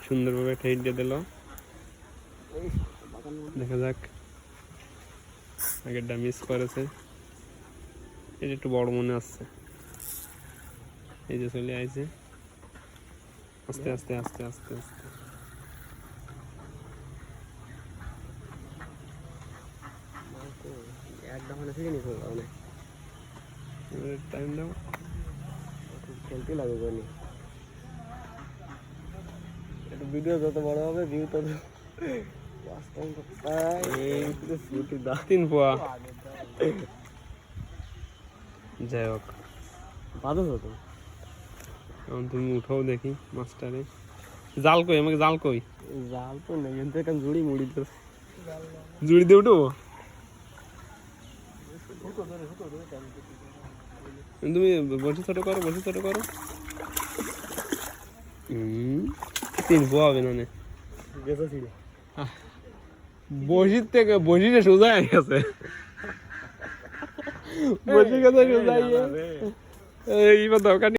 সুন্দরভাবে একটা হিট দিয়ে দিল। দেখা যাক, আগেরটা মিস করেছে, এটা একটু বড় মনে আসছে। এই যে চলে আইছে, আস্তে আস্তে আস্তে আস্তে আস্তে। টাইম দাও, খেলতে লাগবে। এটা ভিডিও যত বড় হবে ভিউ তত। 3 পোয়া। যাই হোক, বাদো হতো। এখন তুমি উঠাও দেখি মাছটারে। জাল কই, আমাকে জাল কই? জাল তো নেই, কিন্তু একটা জুড়ি মুড়ি তো জুড়ি দিয়ে উঠবো। তুমি বসে ছোট করো, বসে ছোট করো। 3 পোয়া হবে না। বসির থেকে বসিটা সোজা হয়ে গেছে। বসি কথা সোজা এইবার দরকার